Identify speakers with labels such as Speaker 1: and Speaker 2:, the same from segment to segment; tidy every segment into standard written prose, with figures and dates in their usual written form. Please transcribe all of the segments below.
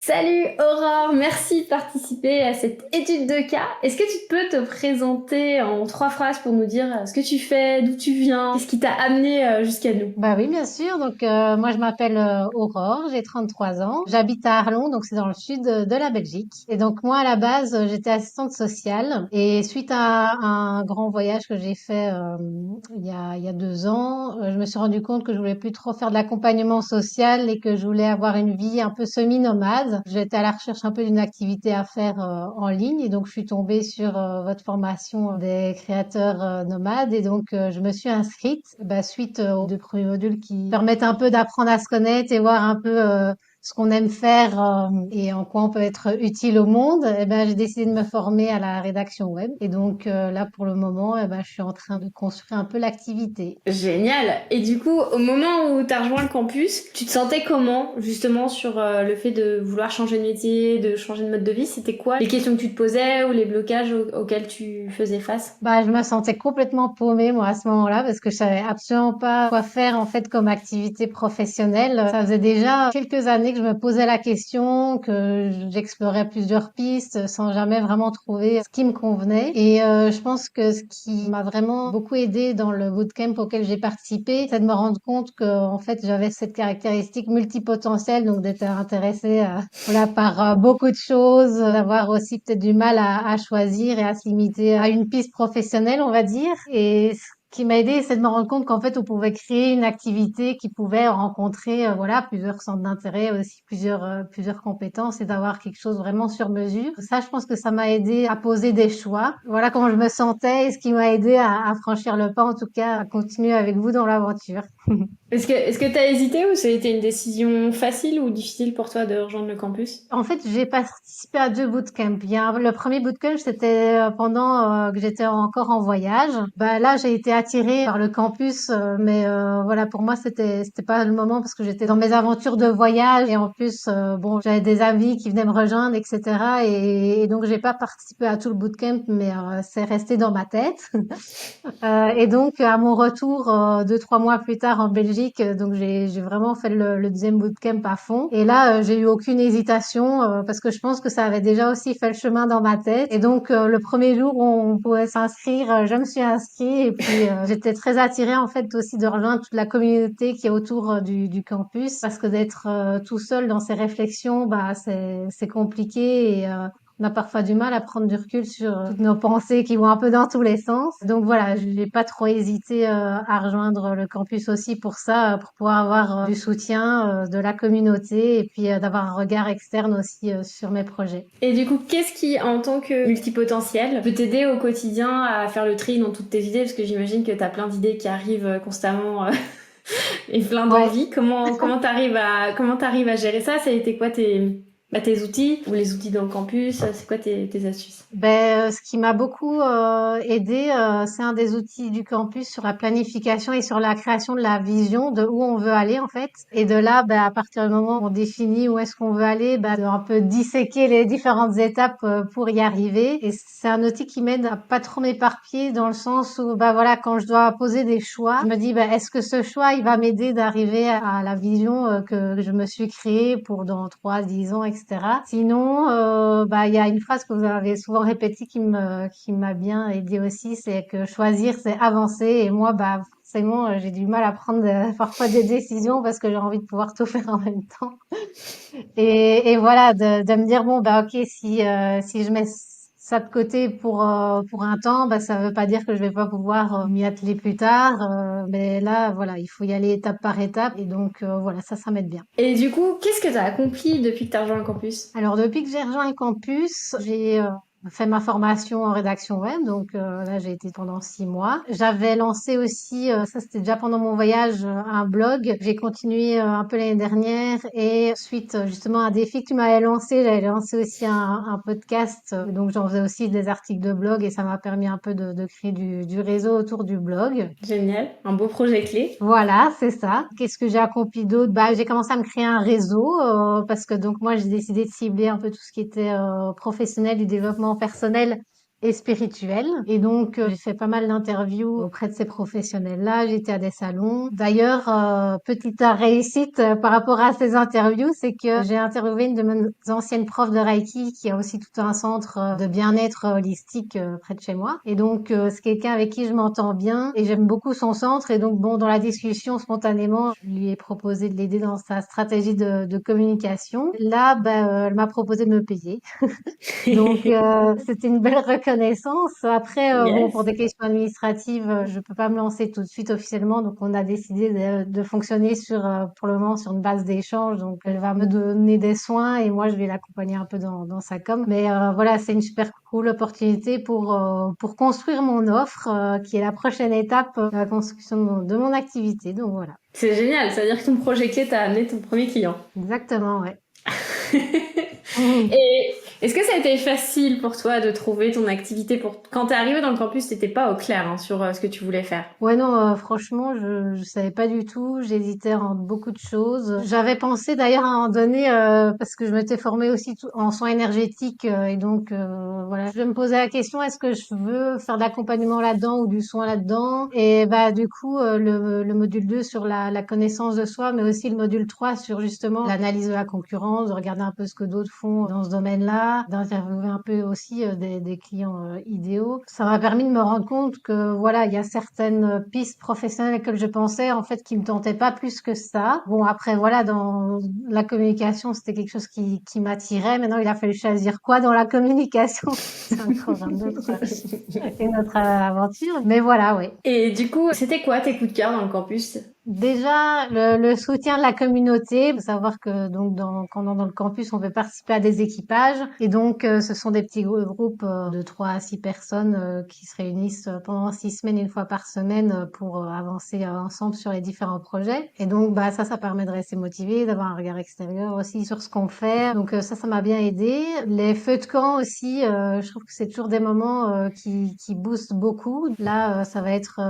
Speaker 1: Salut Aurore, merci de participer à cette étude de cas. Est-ce que tu peux te présenter en 3 phrases pour nous dire ce que tu fais, d'où tu viens, qu'est-ce qui t'a amené jusqu'à nous?
Speaker 2: Bah oui, bien sûr. Donc, moi, je m'appelle Aurore, j'ai 33 ans. J'habite à Arlon, donc c'est dans le sud de la Belgique. Et donc, moi, à la base, j'étais assistante sociale. Et suite à un grand voyage que j'ai fait il y a 2 ans, je me suis rendu compte que je voulais plus trop faire de l'accompagnement social et que je voulais avoir une vie un peu semi-nomade. J'étais à la recherche un peu d'une activité à faire en ligne. Et donc, je suis tombée sur votre formation des créateurs nomades. Et donc, je me suis inscrite suite aux 2 premiers modules qui permettent un peu d'apprendre à se connaître et voir un peu ce qu'on aime faire et en quoi on peut être utile au monde. Et ben, j'ai décidé de me former à la rédaction web. Et donc, là, pour le moment, je suis en train de construire un peu l'activité.
Speaker 1: Génial. Et du coup, au moment où tu as rejoint le campus, tu te sentais comment justement sur le fait de vouloir changer de métier, de changer de mode de vie? C'était quoi les questions que tu te posais ou les blocages auxquels tu faisais face?
Speaker 2: Bah, je me sentais complètement paumée, moi, à ce moment-là, parce que je savais absolument pas quoi faire, en fait, comme activité professionnelle. Ça faisait déjà quelques années que je me posais la question, que j'explorais plusieurs pistes sans jamais vraiment trouver ce qui me convenait. Et je pense que ce qui m'a vraiment beaucoup aidé dans le bootcamp auquel j'ai participé, c'est de me rendre compte que, en fait, j'avais cette caractéristique multipotentielle, donc d'être intéressée voilà, par beaucoup de choses, d'avoir aussi peut-être du mal à choisir et à se limiter à une piste professionnelle, on va dire. Et ce qui m'a aidé, c'est de me rendre compte qu'en fait, on pouvait créer une activité qui pouvait rencontrer, voilà, plusieurs centres d'intérêt, aussi plusieurs compétences et d'avoir quelque chose vraiment sur mesure. Ça, je pense que ça m'a aidé à poser des choix. Voilà comment je me sentais et ce qui m'a aidé à franchir le pas, en tout cas, à continuer avec vous dans l'aventure.
Speaker 1: Est-ce que t'as hésité ou ça a été une décision facile ou difficile pour toi de rejoindre le campus?
Speaker 2: En fait, j'ai participé à 2 bootcamps. Le premier bootcamp, c'était pendant que j'étais encore en voyage. Bah là, j'ai été attirée par le campus, mais voilà, pour moi, c'était pas le moment parce que j'étais dans mes aventures de voyage et en plus, bon, j'avais des amis qui venaient me rejoindre, etc. Et donc, j'ai pas participé à tout le bootcamp, mais c'est resté dans ma tête. Et donc, à mon retour, 2, 3 mois plus tard en Belgique, donc j'ai vraiment fait le deuxième bootcamp à fond. Et là, j'ai eu aucune hésitation parce que je pense que ça avait déjà aussi fait le chemin dans ma tête. Et donc, le premier jour où on pouvait s'inscrire, je me suis inscrite et puis j'étais très attirée en fait aussi de rejoindre toute la communauté qui est autour du campus parce que d'être tout seul dans ses réflexions, bah c'est compliqué et on a parfois du mal à prendre du recul sur toutes nos pensées qui vont un peu dans tous les sens. Donc voilà, j'ai pas trop hésité à rejoindre le campus aussi pour ça, pour pouvoir avoir du soutien de la communauté et puis d'avoir un regard externe aussi sur mes projets.
Speaker 1: Et du coup, qu'est-ce qui, en tant que multipotentiel, peut t'aider au quotidien à faire le tri dans toutes tes idées? Parce que j'imagine que t'as plein d'idées qui arrivent constamment et plein
Speaker 2: Ouais.
Speaker 1: d'envies. Comment t'arrives à gérer ça? Ça a été quoi tes outils ou les outils dans le campus? C'est quoi tes astuces?
Speaker 2: Ce qui m'a beaucoup aidé, c'est un des outils du campus sur la planification et sur la création de la vision de où on veut aller en fait. Et de là, à partir du moment où on définit où est-ce qu'on veut aller, de un peu disséquer les différentes étapes pour y arriver. Et c'est un outil qui m'aide à pas trop m'éparpiller dans le sens où, voilà, quand je dois poser des choix, je me dis, est-ce que ce choix, il va m'aider d'arriver à la vision que je me suis créée pour dans 3, 10 ans, etc. Sinon, il y a une phrase que vous avez souvent répétée qui m'a bien aidée aussi, c'est que choisir, c'est avancer. Et moi, forcément, j'ai du mal à prendre parfois des décisions parce que j'ai envie de pouvoir tout faire en même temps. Et voilà, de me dire, bon, ok, si je mets ça de côté pour un temps, ça veut pas dire que je vais pas pouvoir m'y atteler plus tard. Mais là, voilà, il faut y aller étape par étape. Et donc, voilà, ça m'aide bien.
Speaker 1: Et du coup, qu'est-ce que t'as accompli depuis que t'as rejoint le campus?
Speaker 2: Alors, depuis que j'ai rejoint le campus, j'ai fait ma formation en rédaction web. Donc là, j'ai été pendant 6 mois. J'avais lancé aussi, ça c'était déjà pendant mon voyage, un blog. J'ai continué un peu l'année dernière. Et suite justement à un défi que tu m'avais lancé, j'avais lancé aussi un podcast. Donc j'en faisais aussi des articles de blog et ça m'a permis un peu de créer du réseau autour du blog.
Speaker 1: Génial, un beau projet clé.
Speaker 2: Voilà, c'est ça. Qu'est-ce que j'ai accompli d'autre? J'ai commencé à me créer un réseau parce que donc moi j'ai décidé de cibler un peu tout ce qui était professionnel du développement personnel et spirituel. Et donc, j'ai fait pas mal d'interviews auprès de ces professionnels-là. J'étais à des salons. D'ailleurs, petite réussite par rapport à ces interviews, c'est que j'ai interviewé une de mes anciennes profs de Reiki qui a aussi tout un centre de bien-être holistique près de chez moi. Et donc, c'est quelqu'un avec qui je m'entends bien et j'aime beaucoup son centre. Et donc, bon, dans la discussion, spontanément, je lui ai proposé de l'aider dans sa stratégie de communication. Là, elle m'a proposé de me payer. Donc, c'était une belle reconnaissance. Après, bon, pour
Speaker 1: Yes.
Speaker 2: des questions administratives, je peux pas me lancer tout de suite officiellement. Donc, on a décidé de fonctionner pour le moment, sur une base d'échange. Donc, elle va me donner des soins et moi, je vais l'accompagner un peu dans sa com. Mais voilà, c'est une super cool opportunité pour construire mon offre, qui est la prochaine étape de la construction de mon activité. Donc, voilà.
Speaker 1: C'est génial, ça veut dire que ton projet clé t'a amené ton premier client.
Speaker 2: Exactement, ouais.
Speaker 1: Et est-ce que ça a été facile pour toi de trouver ton activité pour quand t'es arrivé dans le campus, t'étais pas au clair sur ce que tu voulais faire.
Speaker 2: Ouais, non, franchement, je savais pas du tout. J'hésitais entre beaucoup de choses. J'avais pensé d'ailleurs à un moment donné, parce que je m'étais formée aussi en soins énergétiques, et donc voilà, je me posais la question, est-ce que je veux faire de l'accompagnement là-dedans ou du soin là-dedans? Et bah du coup, le module 2 sur la connaissance de soi, mais aussi le module 3 sur justement l'analyse de la concurrence, de regarder un peu ce que d'autres font dans ce domaine-là, d'interviewer un peu aussi des clients idéaux. Ça m'a permis de me rendre compte que voilà, il y a certaines pistes professionnelles que je pensais en fait qui me tentaient pas plus que ça. Bon après voilà, dans la communication, c'était quelque chose qui m'attirait. Maintenant, il a fallu choisir quoi dans la communication. C'est encore une autre aventure. Mais voilà, oui.
Speaker 1: Et du coup, c'était quoi tes coups de cœur dans le campus?
Speaker 2: Déjà, le soutien de la communauté. Faut savoir que donc quand on est dans le campus, on peut participer à des équipages et donc ce sont des petits groupes de 3 à 6 personnes qui se réunissent pendant 6 semaines, une fois par semaine, pour avancer ensemble sur les différents projets. Et donc bah ça permet de rester motivé, d'avoir un regard extérieur aussi sur ce qu'on fait. Donc ça m'a bien aidé. Les feux de camp aussi, je trouve que c'est toujours des moments qui boostent beaucoup. Là, ça va être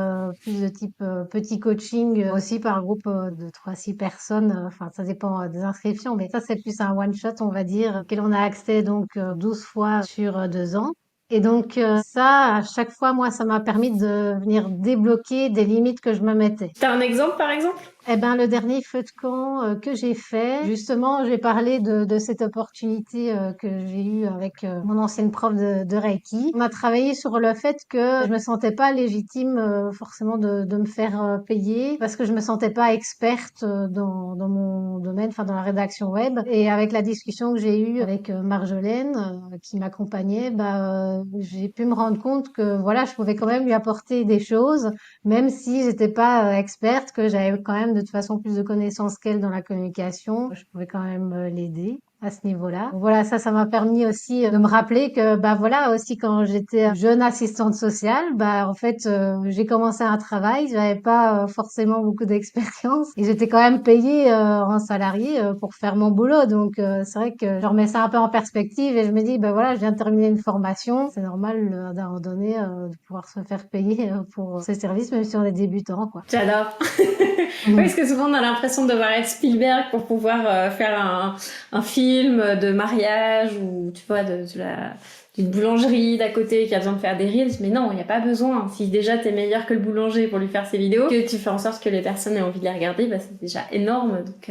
Speaker 2: plus de type petit coaching aussi par groupe de 3 à 6 personnes. Enfin, ça dépend des inscriptions, mais ça, c'est plus un one-shot, on va dire, auquel on a accès donc 12 fois sur 2 ans. Et donc ça, à chaque fois, moi, ça m'a permis de venir débloquer des limites que je me mettais.
Speaker 1: T'as un exemple par exemple?
Speaker 2: Eh ben, le dernier feu de camp que j'ai fait, justement, j'ai parlé de cette opportunité que j'ai eue avec mon ancienne prof de Reiki. On a travaillé sur le fait que je me sentais pas légitime forcément de me faire payer parce que je me sentais pas experte dans mon domaine, enfin dans la rédaction web. Et avec la discussion que j'ai eue avec Marjolaine qui m'accompagnait, j'ai pu me rendre compte que voilà, je pouvais quand même lui apporter des choses même si j'étais pas experte, que j'avais quand même de toute façon plus de connaissances qu'elle dans la communication, je pouvais quand même l'aider à ce niveau-là. Donc voilà, ça m'a permis aussi de me rappeler que bah voilà aussi quand j'étais jeune assistante sociale, bah en fait j'ai commencé un travail, j'avais pas forcément beaucoup d'expérience et j'étais quand même payée en salarié pour faire mon boulot. Donc c'est vrai que je remets ça un peu en perspective et je me dis bah voilà, je viens de terminer une formation, c'est normal d'un moment donné de pouvoir se faire payer pour ce service même si on est débutant quoi.
Speaker 1: J'adore. Oui,
Speaker 2: Mhm.
Speaker 1: parce que souvent on a l'impression de devoir être Spielberg pour pouvoir faire un film de mariage ou tu vois d'une boulangerie d'à côté qui a besoin de faire des reels, mais non, il n'y a pas besoin. Si déjà t'es meilleur que le boulanger pour lui faire ses vidéos, que tu fais en sorte que les personnes aient envie de les regarder, bah c'est déjà énorme. Donc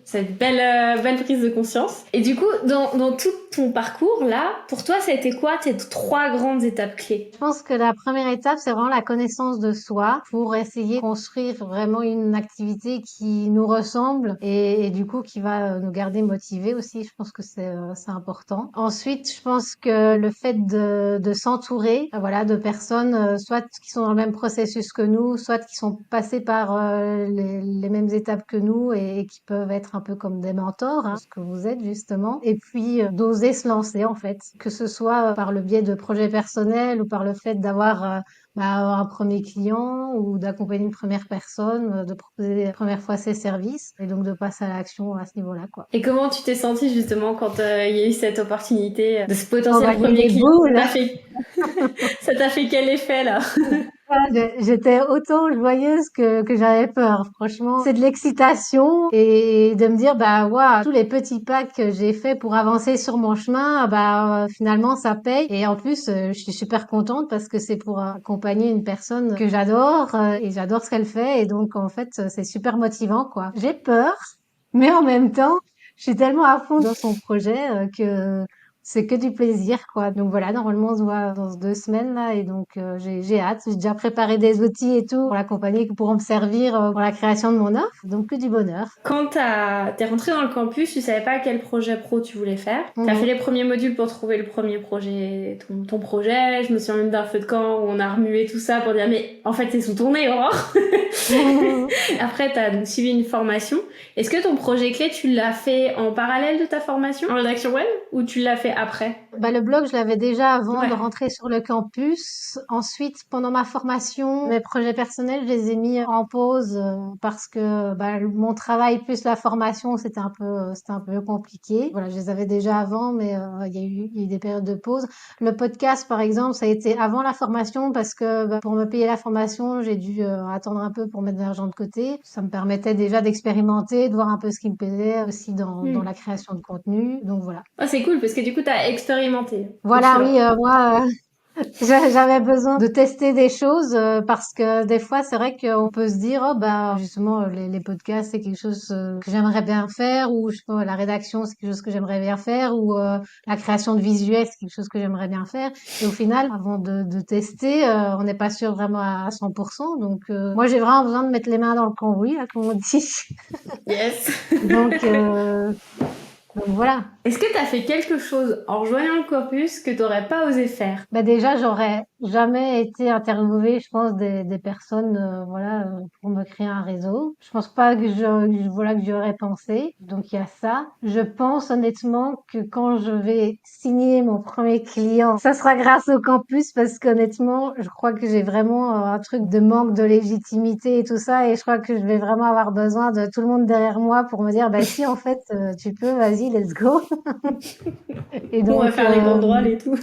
Speaker 1: c'est une belle prise de conscience. Et du coup, dans tout ton parcours là, pour toi, ça a été quoi tes 3 grandes étapes clés?
Speaker 2: Je pense que la première étape, c'est vraiment la connaissance de soi pour essayer de construire vraiment une activité qui nous ressemble et du coup qui va nous garder motivés aussi. Je pense que c'est important. Ensuite, je pense que le fait de s'entourer, voilà, de personnes soit qui sont dans le même processus que nous, soit qui sont passées par les mêmes étapes que nous et qui peuvent être un peu comme des mentors, ce que vous êtes justement. Et puis d'oser se lancer en fait, que ce soit par le biais de projets personnels ou par le fait d'avoir un premier client ou d'accompagner une première personne, de proposer la première fois ses services et donc de passer à l'action à ce niveau-là, quoi.
Speaker 1: Et comment tu t'es sentie justement quand il y a eu cette opportunité de ce
Speaker 2: Oh
Speaker 1: potentiel
Speaker 2: bah comme
Speaker 1: premier
Speaker 2: des
Speaker 1: client?
Speaker 2: boules.
Speaker 1: Ça t'a fait quel effet là?
Speaker 2: J'étais autant joyeuse que j'avais peur. Franchement, c'est de l'excitation et de me dire, bah, waouh, tous les petits pas que j'ai faits pour avancer sur mon chemin, bah, finalement, ça paye. Et en plus, je suis super contente parce que c'est pour accompagner une personne que j'adore et j'adore ce qu'elle fait. Et donc, en fait, c'est super motivant, quoi. J'ai peur, mais en même temps, je suis tellement à fond dans son projet que c'est que du plaisir, quoi. Donc voilà, normalement, on se voit dans 2 semaines, là, et donc j'ai hâte. J'ai déjà préparé des outils et tout pour l'accompagner, qui pourront me servir pour la création de mon offre. Donc que du bonheur.
Speaker 1: Quand t'es rentré dans le campus, tu savais pas quel projet pro tu voulais faire. T'as fait
Speaker 2: Mhm.
Speaker 1: les premiers modules pour trouver le premier projet, ton projet. Je me souviens même d'un feu de camp où on a remué tout ça pour dire mais en fait c'est sous ton nez, Aurore. Après, t'as donc suivi une formation. Est-ce que ton projet clé, tu l'as fait en parallèle de ta formation en rédaction web ou tu l'as fait après?
Speaker 2: Bah, le blog, je l'avais déjà avant de
Speaker 1: Ouais.
Speaker 2: rentrer sur le campus. Ensuite, pendant ma formation, mes projets personnels, je les ai mis en pause parce que bah, mon travail plus la formation, c'était un peu compliqué. Voilà, je les avais déjà avant, mais il y a eu des périodes de pause. Le podcast, par exemple, ça a été avant la formation parce que bah, pour me payer la formation, j'ai dû attendre un peu pour mettre de l'argent de côté. Ça me permettait déjà d'expérimenter, de voir un peu ce qui me plaisait aussi dans la création de contenu. Donc voilà.
Speaker 1: Oh, c'est cool parce que du coup, t'as expérimenté.
Speaker 2: Voilà,
Speaker 1: Excellent.
Speaker 2: oui, moi, j'avais besoin de tester des choses parce que des fois, c'est vrai qu'on peut se dire, oh bah justement, les podcasts, c'est quelque chose que j'aimerais bien faire, ou je sais pas, la rédaction, c'est quelque chose que j'aimerais bien faire, ou la création de visuels, c'est quelque chose que j'aimerais bien faire. Et au final, avant de tester, on n'est pas sûr vraiment à 100%. Donc, moi, j'ai vraiment besoin de mettre les mains dans le cambouis, là, comme on dit.
Speaker 1: Yes.
Speaker 2: Donc, donc voilà.
Speaker 1: Est-ce que t'as fait quelque chose en rejoignant le campus que t'aurais pas osé faire?
Speaker 2: Bah déjà, j'aurais jamais été interviewée, je pense, des personnes, voilà, pour me créer un réseau. Je pense pas que voilà, que j'y aurais pensé. Donc il y a ça. Je pense honnêtement que quand je vais signer mon premier client, ça sera grâce au campus parce qu'honnêtement, je crois que j'ai vraiment un truc de manque de légitimité et tout ça, et je crois que je vais vraiment avoir besoin de tout le monde derrière moi pour me dire, bah si, en fait, tu peux, vas-y, let's go. Et
Speaker 1: On va
Speaker 2: donc,
Speaker 1: faire les banderoles et tout.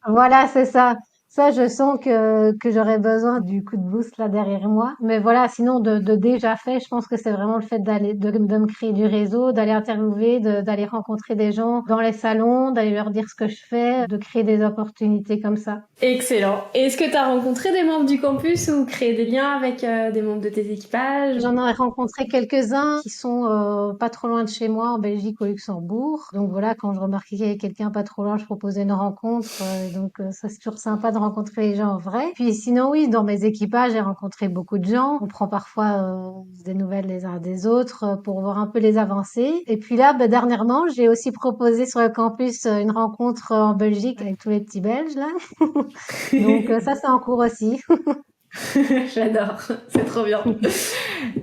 Speaker 2: voilà, c'est ça. Ça, je sens que j'aurais besoin du coup de boost là derrière moi. Mais voilà, sinon de déjà fait, je pense que c'est vraiment le fait de me créer du réseau, d'aller interviewer, d'aller rencontrer des gens dans les salons, d'aller leur dire ce que je fais, de créer des opportunités comme ça.
Speaker 1: Excellent. Et est-ce que t'as rencontré des membres du campus ou créé des liens avec des membres de tes équipages?
Speaker 2: J'en ai rencontré quelques-uns qui sont pas trop loin de chez moi, en Belgique, au Luxembourg. Donc voilà, quand je remarquais qu'il y avait quelqu'un pas trop loin, je proposais une rencontre. Et donc ça, c'est toujours sympa de rencontrer les gens en vrai. Puis sinon, oui, dans mes équipages, j'ai rencontré beaucoup de gens. On prend parfois des nouvelles les uns des autres pour voir un peu les avancées. Et puis là, bah, dernièrement, j'ai aussi proposé sur le campus une rencontre en Belgique avec tous les petits Belges là. Donc ça, c'est en cours aussi.
Speaker 1: J'adore, c'est trop bien.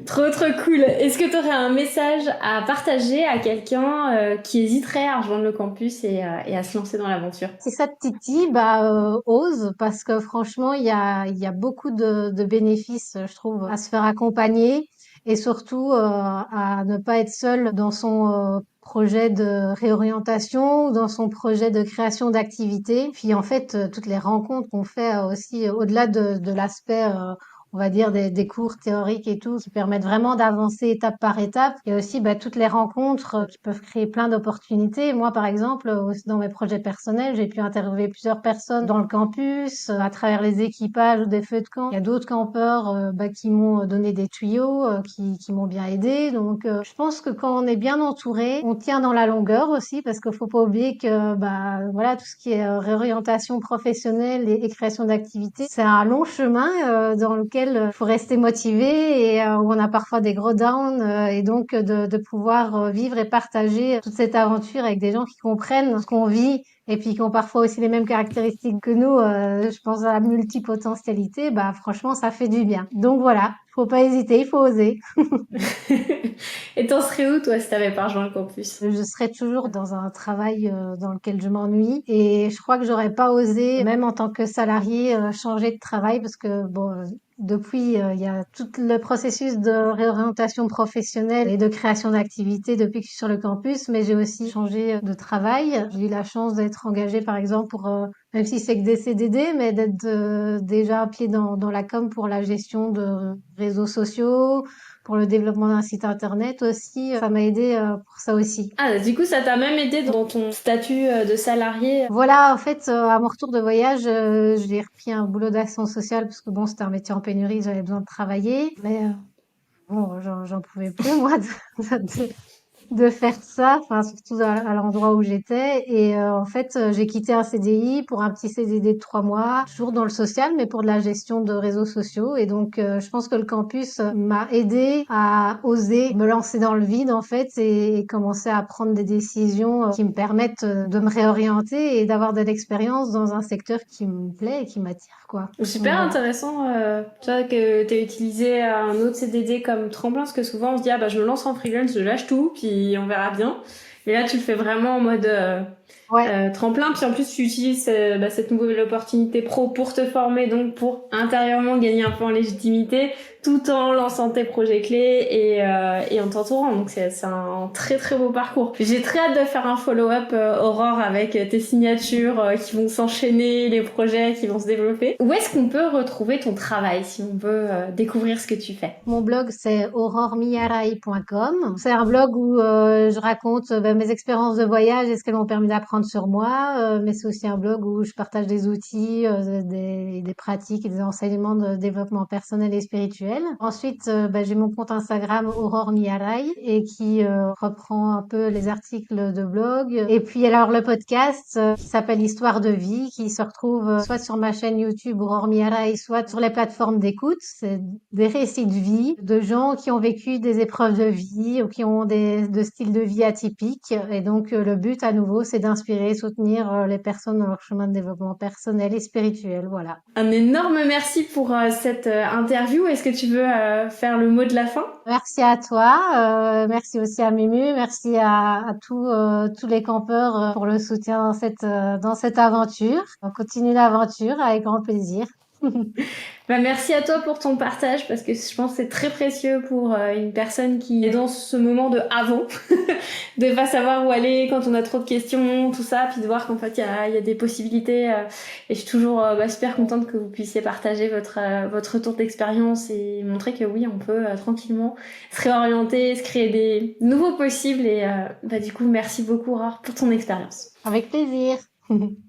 Speaker 1: Trop trop cool. Est-ce que tu aurais un message à partager à quelqu'un qui hésiterait à rejoindre le campus et à se lancer dans l'aventure?
Speaker 2: Si ça te titille, bah, ose, parce que franchement, il y a beaucoup de bénéfices, je trouve, à se faire accompagner, et surtout à ne pas être seul dans son projet de réorientation ou dans son projet de création d'activité. Puis en fait, toutes les rencontres qu'on fait aussi, au-delà de l'aspect, on va dire, des cours théoriques et tout, qui permettent vraiment d'avancer étape par étape. Il y a aussi bah, toutes les rencontres qui peuvent créer plein d'opportunités. Moi, par exemple, dans mes projets personnels, j'ai pu interviewer plusieurs personnes dans le campus, à travers les équipages ou des feux de camp. Il y a d'autres campeurs bah, qui m'ont donné des tuyaux, qui m'ont bien aidé. Donc, je pense que quand on est bien entouré, on tient dans la longueur aussi, parce qu'il faut pas oublier que bah, voilà, tout ce qui est réorientation professionnelle et création d'activités, c'est un long chemin dans lequel il faut rester motivé et où on a parfois des gros downs et donc de pouvoir vivre et partager toute cette aventure avec des gens qui comprennent ce qu'on vit et puis qui ont parfois aussi les mêmes caractéristiques que nous, je pense à la multipotentialité, bah franchement ça fait du bien. Donc voilà, faut pas hésiter, il faut oser.
Speaker 1: Et t'en serais où toi si t'avais pas rejoint le campus?
Speaker 2: Je serais toujours dans un travail dans lequel je m'ennuie, et je crois que j'aurais pas osé, même en tant que salarié, changer de travail parce que bon, Depuis, il y a tout le processus de réorientation professionnelle et de création d'activités depuis que je suis sur le campus, mais j'ai aussi changé de travail. J'ai eu la chance d'être engagée, par exemple, pour, même si c'est que des CDD, mais d'être déjà un pied dans la com pour la gestion de réseaux sociaux, pour le développement d'un site internet aussi. Ça m'a aidé pour ça aussi.
Speaker 1: Ah, du coup, ça t'a même aidé dans ton statut de salarié.
Speaker 2: Voilà, en fait, à mon retour de voyage, j'ai repris un boulot d'action sociale parce que bon, c'était un métier en pénurie, j'avais besoin de travailler. Mais bon, j'en pouvais plus, moi, de faire ça, enfin, surtout à l'endroit où j'étais. Et en fait, j'ai quitté un CDI pour un petit CDD de 3 mois, toujours dans le social, mais pour de la gestion de réseaux sociaux. Et donc, je pense que le campus m'a aidé à oser me lancer dans le vide, en fait, et commencer à prendre des décisions qui me permettent de me réorienter et d'avoir de l'expérience dans un secteur qui me plaît et qui m'attire, quoi. Donc
Speaker 1: Super
Speaker 2: voilà.
Speaker 1: intéressant, tu vois, que t'aies utilisé un autre CDD comme tremplin, parce que souvent on se dit, ah bah je me lance en freelance, je lâche tout, puis on verra bien. Mais là, tu le fais vraiment en mode
Speaker 2: Ouais.
Speaker 1: tremplin, puis en plus tu utilises cette nouvelle opportunité pro pour te former, donc pour intérieurement gagner un peu en légitimité, tout en lançant tes projets clés et en t'entourant. Donc c'est un très très beau parcours. J'ai très hâte de faire un follow-up Aurore avec tes signatures qui vont s'enchaîner, les projets qui vont se développer. Où est-ce qu'on peut retrouver ton travail si on veut découvrir ce que tu fais?
Speaker 2: Mon blog, c'est auroremiarai.com. C'est un blog où je raconte mes expériences de voyage et ce qu'elles m'ont permis d'apprendre sur moi. Mais c'est aussi un blog où je partage des outils, des pratiques et des enseignements de développement personnel et spirituel. Ensuite, j'ai mon compte Instagram Aurore Miarai et qui reprend un peu les articles de blog. Et puis alors le podcast qui s'appelle Histoire de vie, qui se retrouve soit sur ma chaîne YouTube Aurore Miarai, soit sur les plateformes d'écoute. C'est des récits de vie de gens qui ont vécu des épreuves de vie ou qui ont de styles de vie atypiques. Et donc, le but, à nouveau, c'est d'inspirer, soutenir les personnes dans leur chemin de développement personnel et spirituel. Voilà.
Speaker 1: Un énorme merci pour cette interview. Est-ce que tu veux faire le mot de la fin?
Speaker 2: Merci à toi, merci aussi à Mumu, merci à tous les campeurs pour le soutien dans cette aventure. On continue l'aventure avec grand plaisir.
Speaker 1: Bah, merci à toi pour ton partage parce que je pense que c'est très précieux pour une personne qui est dans ce moment de avant, de pas savoir où aller quand on a trop de questions, tout ça, puis de voir qu'en fait il y a des possibilités. Et je suis toujours super contente que vous puissiez partager votre retour d'expérience et montrer que oui, on peut tranquillement se réorienter, se créer des nouveaux possibles. Et du coup, merci beaucoup Aurore pour ton expérience.
Speaker 2: Avec plaisir.